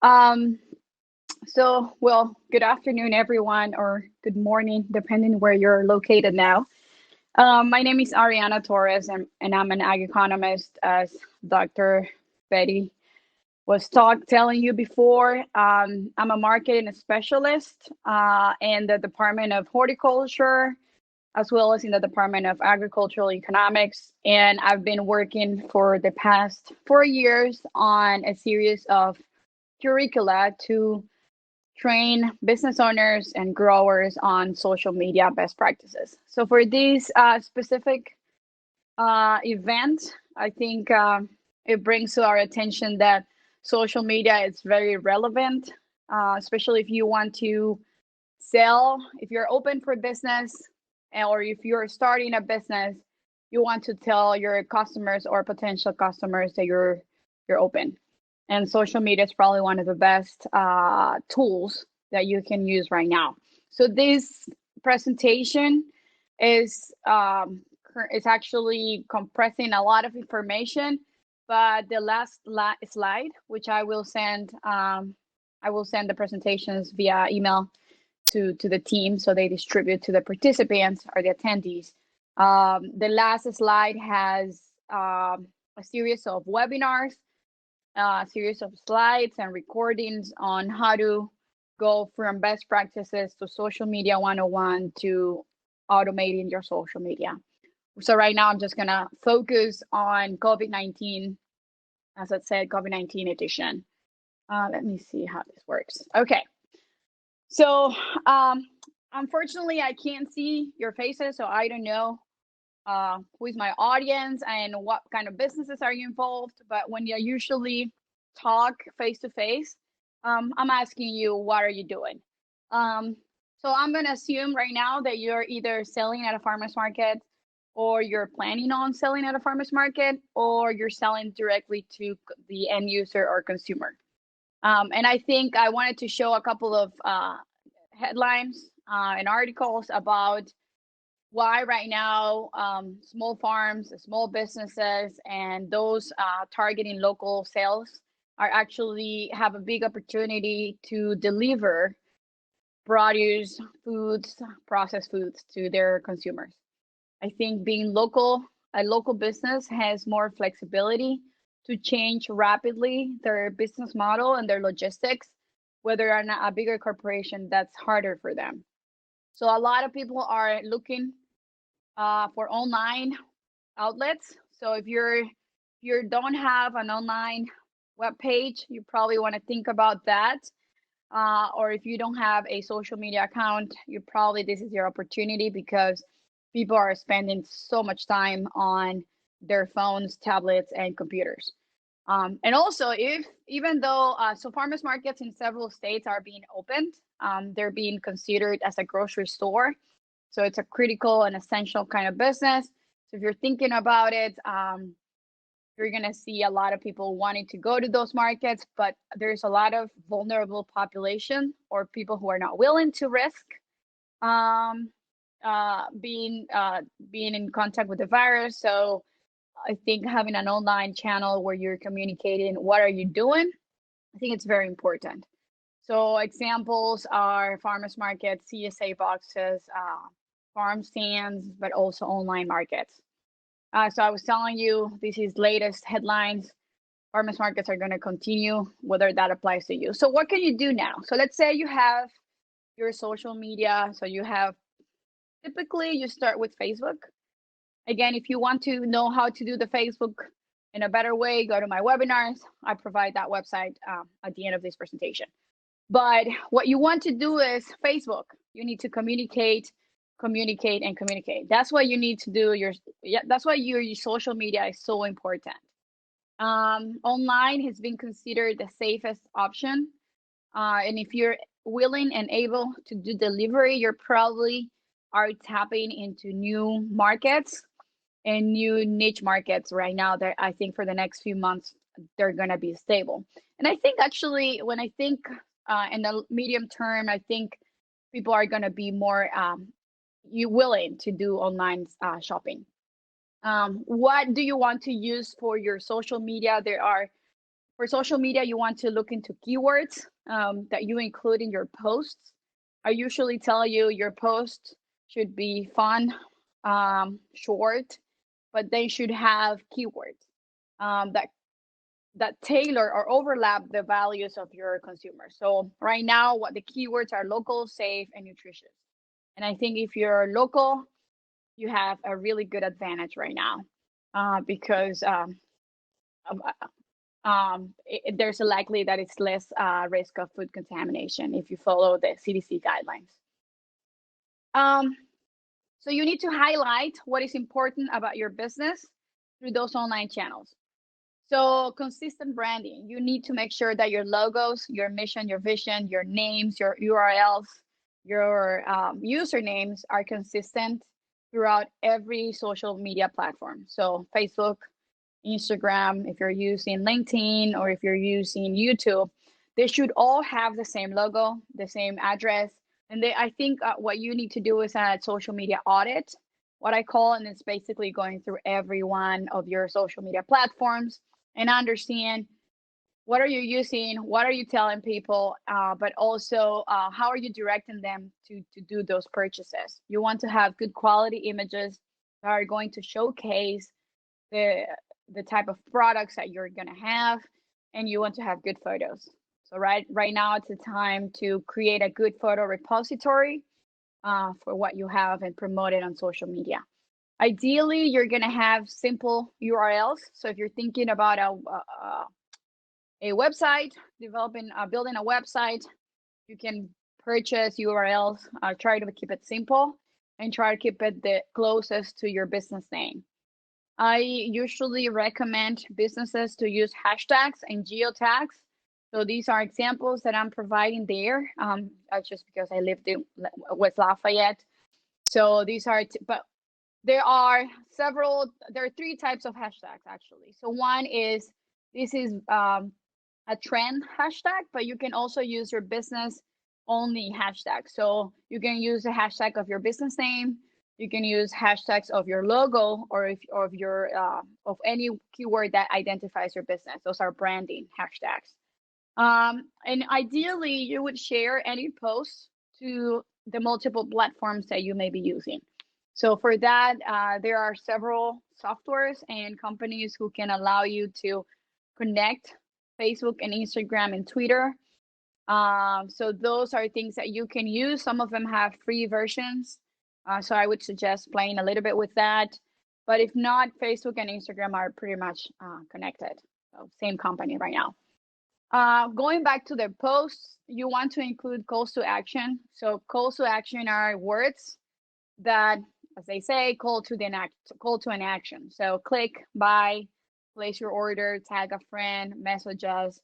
Um, well, good afternoon, everyone, or good morning, depending where you're located now. My name is Ariana Torres, and I'm an ag economist, as Dr. Betty was telling you before. I'm a marketing specialist in the Department of Horticulture, as well as in the Department of Agricultural Economics. And I've been working for the past 4 years on a series of curricula to train business owners and growers on social media best practices. So for this specific event, I think it brings to our attention that social media is very relevant, especially if you want to sell, if you're open for business, or if you're starting a business, you want to tell your customers or potential customers that you're open. And social media is probably one of the best tools that you can use right now. So this presentation is is actually compressing a lot of information, but the last slide, which I will send the presentations via email to the team, so they distribute to the participants or the attendees. The last slide has a series of webinars, a series of slides and recordings on how to go from best practices to social media 101 to automating your social media. So right now I'm just gonna focus on COVID-19, as I said, COVID-19 edition. Let me see how this works. Okay. So, unfortunately, I can't see your faces, so I don't know who is my audience and what kind of businesses are you involved. But when you usually talk face to face, I'm asking you, what are you doing? Um, so I'm gonna assume right now that you're either selling at a farmer's market, or you're planning on selling at a farmer's market, or you're selling directly to the end user or consumer. And I think I wanted to show a couple of headlines and articles about why right now small farms, small businesses, and those targeting local sales are actually have a big opportunity to deliver produce, foods, processed foods to their consumers. I think being local, a local business has more flexibility to change rapidly their business model and their logistics, whether or not a bigger corporation, that's harder for them. So a lot of people are looking for online outlets. So if you don't have an online web page, you probably want to think about that. Or if you don't have a social media account, you probably this is your opportunity, because people are spending so much time on their phones, tablets, and computers. And also, if even though so farmers markets in several states are being opened, they're being considered as a grocery store. So it's a critical and essential kind of business. So if you're thinking about it, you're going to see a lot of people wanting to go to those markets, but there's a lot of vulnerable population or people who are not willing to risk um, being in contact with the virus. So I think having an online channel where you're communicating what are you doing, I think it's very important. So examples are farmers markets, CSA boxes, farm stands, but also online markets. So I was telling you, this is latest headlines. Farmers markets are going to continue, whether that applies to you. So what can you do now? So let's say you have your social media. So you have, typically you start with Facebook. Again, if you want to know how to do the Facebook in a better way, go to my webinars. I provide that website at the end of this presentation. But what you want to do is Facebook. You need to communicate, communicate, and communicate. That's what you need to do. That's why your social media is so important. Online has been considered the safest option, and if you're willing and able to do delivery, you're probably are tapping into new markets and new niche markets right now that I think for the next few months they're going to be stable. And I think actually, when I think in the medium term, I think people are going to be more you willing to do online shopping. What do you want to use for your social media? There are For social media, you want to look into keywords that you include in your posts. I usually tell you your post should be fun, short, but they should have keywords that tailor or overlap the values of your consumers. So right now, what the keywords are: local, safe, and nutritious. And I think if you're local, you have a really good advantage right now because there's a likely that it's less risk of food contamination if you follow the CDC guidelines. Um, so you need to highlight what is important about your business through those online channels. So consistent branding, you need to make sure that your logos, your mission, your vision, your names, your URLs, your usernames are consistent throughout every social media platform. So Facebook, Instagram, if you're using LinkedIn, or if you're using YouTube, they should all have the same logo, the same address. And I think what you need to do is a social media audit, what I call, and it's basically going through every one of your social media platforms and understand what are you using, what are you telling people, but also how are you directing them to do those purchases. You want to have good quality images that are going to showcase the type of products that you're going to have, and you want to have good photos. So right now it's a time to create a good photo repository for what you have and promote it on social media. Ideally, you're going to have simple URLs. So if you're thinking about a website, building a website, you can purchase URLs. Try to keep it simple and try to keep it the closest to your business name. I usually recommend businesses to use hashtags and geotags. So these are examples that I'm providing there, just because I lived in West Lafayette. So these are, but there are three types of hashtags actually. So one is, this is a trend hashtag, but you can also use your business only hashtag. So you can use the hashtag of your business name. You can use hashtags of your logo or of any keyword that identifies your business. Those are branding hashtags. And ideally, you would share any posts to the multiple platforms that you may be using. So for that, there are several softwares and companies who can allow you to connect Facebook and Instagram and Twitter. So those are things that you can use. Some of them have free versions. So I would suggest playing a little bit with that. But if not, Facebook and Instagram are pretty much connected. So same company right now. Going back to the posts, you want to include calls to action. So calls to action are words that, as they say, call to an action. So click, buy, place your order, tag a friend, message us.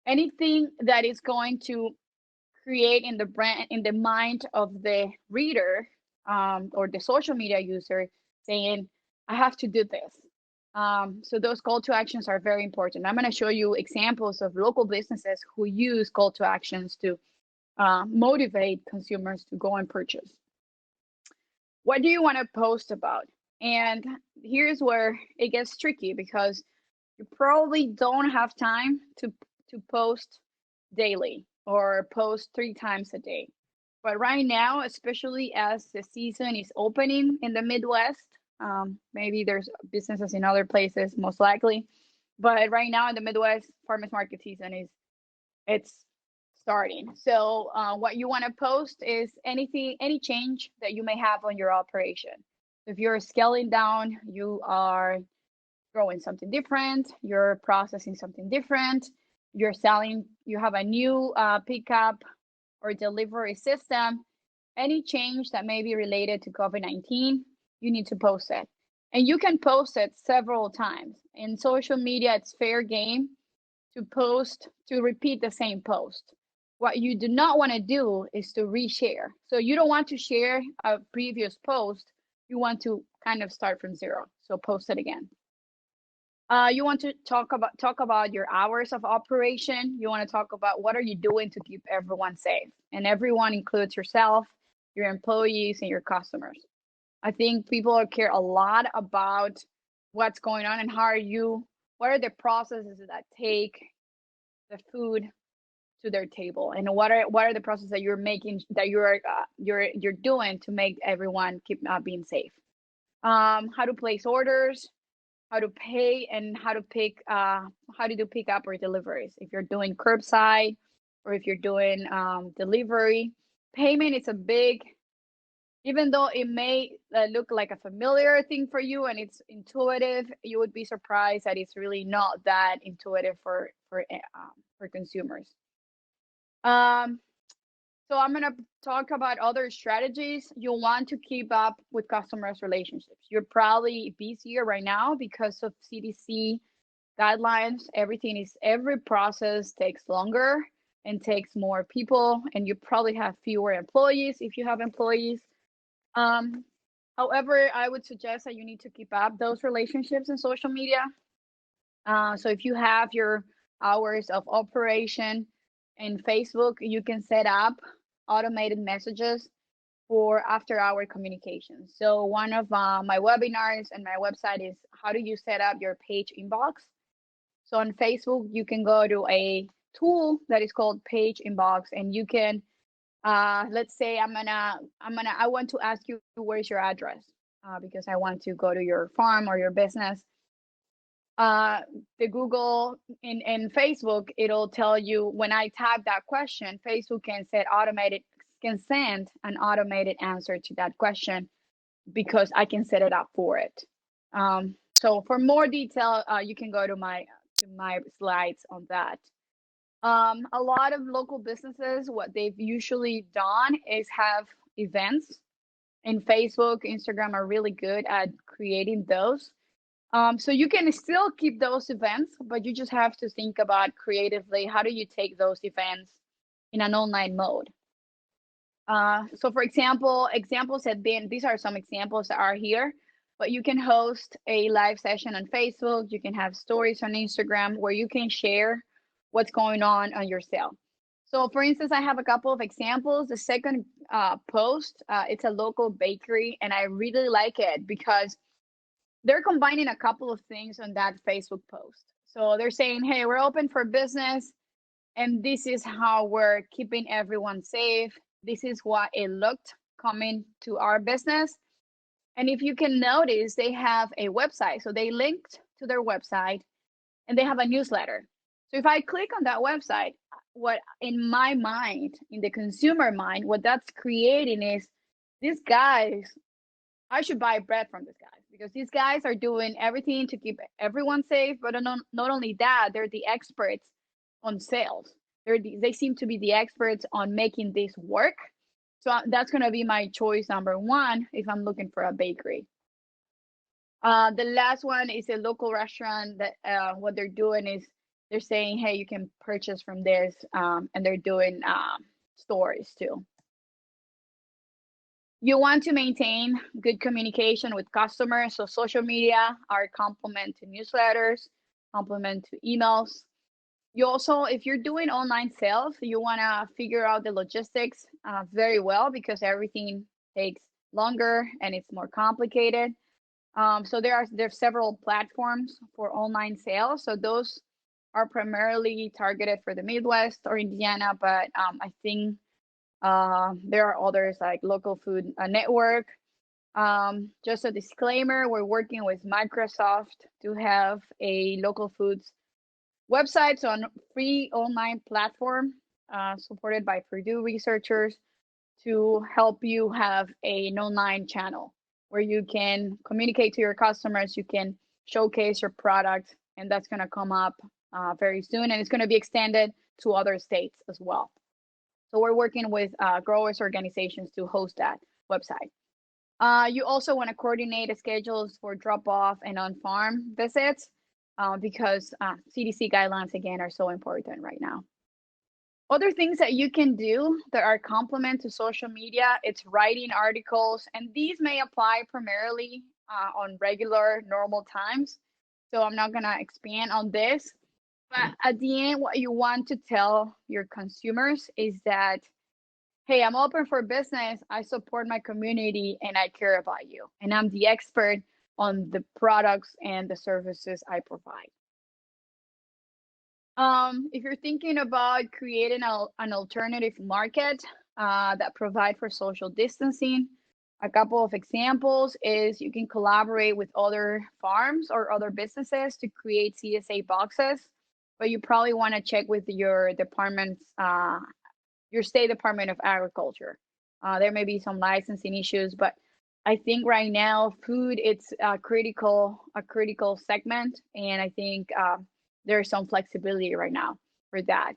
Anything that is going to create in the mind of the reader or the social media user saying, I have to do this. So those call to actions are very important. I'm going to show you examples of local businesses who use call to actions to motivate consumers to go and purchase. What do you want to post about? And here's where it gets tricky, because you probably don't have time to post daily or post 3 times a day. But right now, especially as the season is opening in the Midwest, maybe there's businesses in other places, most likely. But right now in the Midwest, farmers market season it's starting. So what you want to post is any change that you may have on your operation. If you're scaling down, you are growing something different, you're processing something different, you have a new pickup or delivery system, any change that may be related to COVID-19, you need to post it. And you can post it several times. In social media, it's fair game to repeat the same post. What you do not want to do is to reshare. So you don't want to share a previous post. You want to kind of start from zero. So post it again. You want to talk about your hours of operation. You want to talk about what are you doing to keep everyone safe, and everyone includes yourself, your employees, and your customers. I think people care a lot about what's going on and how are you what are the processes that take the food to their table, and what are the processes that you're making, that you're doing to make everyone keep being safe. How to place orders, how to pay, and how to do pickup or deliveries. If you're doing curbside or if you're doing delivery, payment is a big, even though it may look like a familiar thing for you and it's intuitive, you would be surprised that it's really not that intuitive for consumers. Um, so I'm gonna talk about other strategies. You'll want to keep up with customers' relationships. You're probably busier right now because of CDC guidelines. Every process takes longer and takes more people, and you probably have fewer employees if you have employees. Um, However, I would suggest that you need to keep up those relationships in social media. So if you have your hours of operation in Facebook, you can set up automated messages for after hour communication. So one of my webinars and my website is how do you set up your page inbox. So on Facebook, you can go to a tool that is called Page Inbox, and you can, let's say I want to ask you where's your address, because I want to go to your farm or your business. The Google in Facebook, it'll tell you when I type that question, Facebook can send an automated answer to that question because I can set it up for it. So for more detail, you can go to my slides on that. A lot of local businesses, what they've usually done is have events, and Facebook, Instagram are really good at creating those. So you can still keep those events, but you just have to think about creatively, how do you take those events in an online mode? So for example, these are some examples that are here, but you can host a live session on Facebook. You can have stories on Instagram where you can share what's going on your sale. So for instance, I have a couple of examples. The second post, it's a local bakery, and I really like it because they're combining a couple of things on that Facebook post. So they're saying, hey, we're open for business, and this is how we're keeping everyone safe. This is what it looked coming to our business. And if you can notice, they have a website. So they linked to their website, and they have a newsletter. So if I click on that website, what in my mind, in the consumer mind, what that's creating is these guys, I should buy bread from these guys because these guys are doing everything to keep everyone safe. But not only that, they're the experts on sales. They seem to be the experts on making this work. So that's going to be my choice number one if I'm looking for a bakery. The last one is a local restaurant that what they're doing is they're saying, hey, you can purchase from this, and they're doing stores too. You want to maintain good communication with customers. So social media are complement to newsletters, complement to emails. You also, if you're doing online sales, you want to figure out the logistics very well because everything takes longer and it's more complicated. So there's several platforms for online sales. So those are primarily targeted for the Midwest or Indiana, but I think there are others like Local Food Network. Just a disclaimer, we're working with Microsoft to have a local foods website on free online platform supported by Purdue researchers to help you have an online channel where you can communicate to your customers, you can showcase your product, and that's going to come up very soon, and it's going to be extended to other states as well. So we're working with growers organizations to host that website. You also want to coordinate schedules for drop-off and on-farm visits because CDC guidelines, again, are so important right now. Other things that you can do that are complement to social media, it's writing articles, and these may apply primarily on regular, normal times. So I'm not going to expand on this. But at the end, what you want to tell your consumers is that, hey, I'm open for business, I support my community, and I care about you. And I'm the expert on the products and the services I provide. If you're thinking about creating an alternative market that provide for social distancing, a couple of examples is you can collaborate with other farms or other businesses to create CSA boxes, but you probably want to check with your your state Department of Agriculture. There may be some licensing issues, but I think right now food it's a critical segment, and I think there's some flexibility right now for that.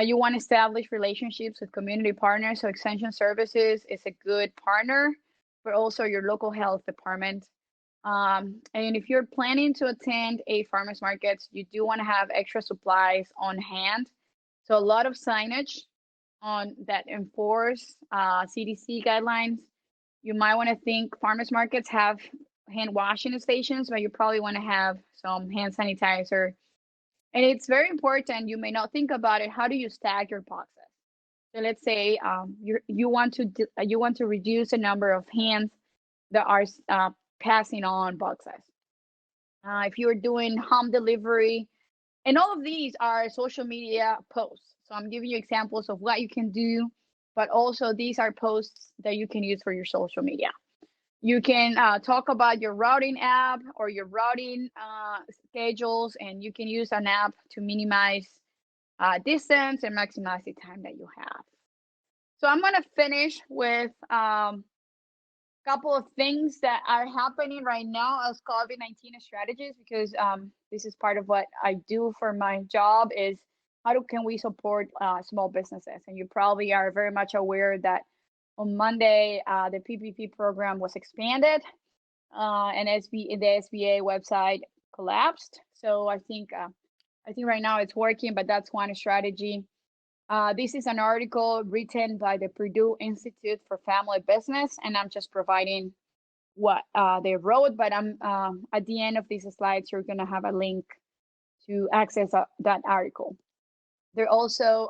You want to establish relationships with community partners, so Extension Services is a good partner, but also your local health department. And if you're planning to attend a farmers market, you do want to have extra supplies on hand. So a lot of signage on that enforce CDC guidelines. You might want to think farmers markets have hand washing stations, but you probably want to have some hand sanitizer. And it's very important. You may not think about it. How do you stack your boxes? So let's say you want to reduce the number of hands that are passing on boxes. If you're doing home delivery, and all of these are social media posts. So I'm giving you examples of what you can do, but also these are posts that you can use for your social media. You can talk about your routing app or your routing schedules, and you can use an app to minimize distance and maximize the time that you have. So I'm going to finish with couple of things that are happening right now as COVID-19 strategies, because this is part of what I do for my job is can we support small businesses? And you probably are very much aware that on Monday, the PPP program was expanded and the SBA website collapsed. So I think right now it's working, but that's one strategy. This is an article written by the Purdue Institute for Family Business, and I'm just providing what they wrote, but I'm at the end of these slides, you're going to have a link to access that article. There are also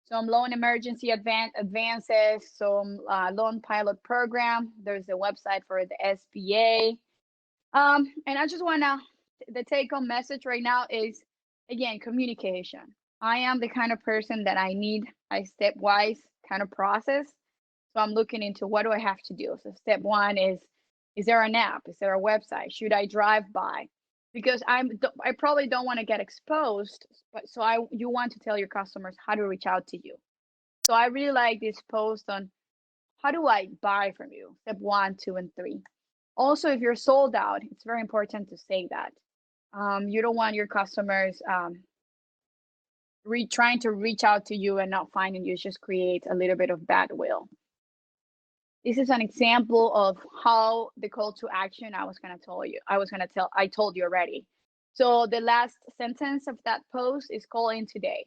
some loan emergency advances, some loan pilot program. There's a website for the SBA. And I just want to, the take-home message right now is, again, communication. I am the kind of person that I need a stepwise kind of process. So I'm looking into what do I have to do. So step one is there an app? Is there a website? Should I drive by? Because I probably don't want to get exposed, but you want to tell your customers how to reach out to you. So I really like this post on how do I buy from you? Step 1, 2, and 3. Also, if you're sold out, it's very important to say that. You don't want your customers trying to reach out to you and not finding you. Just create a little bit of bad will. This is an example of how the call to action I told you already. So the last sentence of that post is call in today.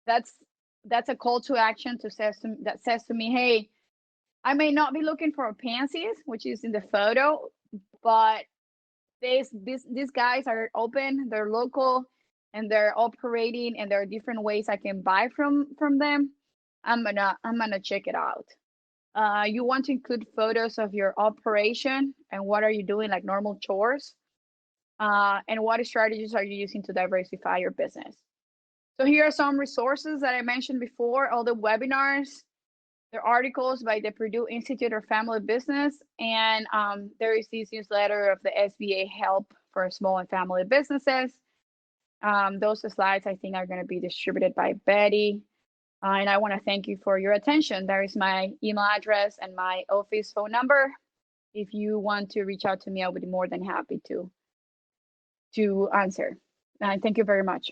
That's a call to action that says to me, hey, I may not be looking for pansies, which is in the photo, but these guys are open, they're local, and they're operating, and there are different ways I can buy from them. I'm gonna check it out. You want to include photos of your operation and what are you doing, like normal chores, and what strategies are you using to diversify your business. So here are some resources that I mentioned before, all the webinars, the articles by the Purdue Institute for Family Business, and there is this newsletter of the SBA Help for Small and Family Businesses. Those slides I think are going to be distributed by Betty. And I want to thank you for your attention. There is my email address and my office phone number. If you want to reach out to me, I would be more than happy to answer. And thank you very much.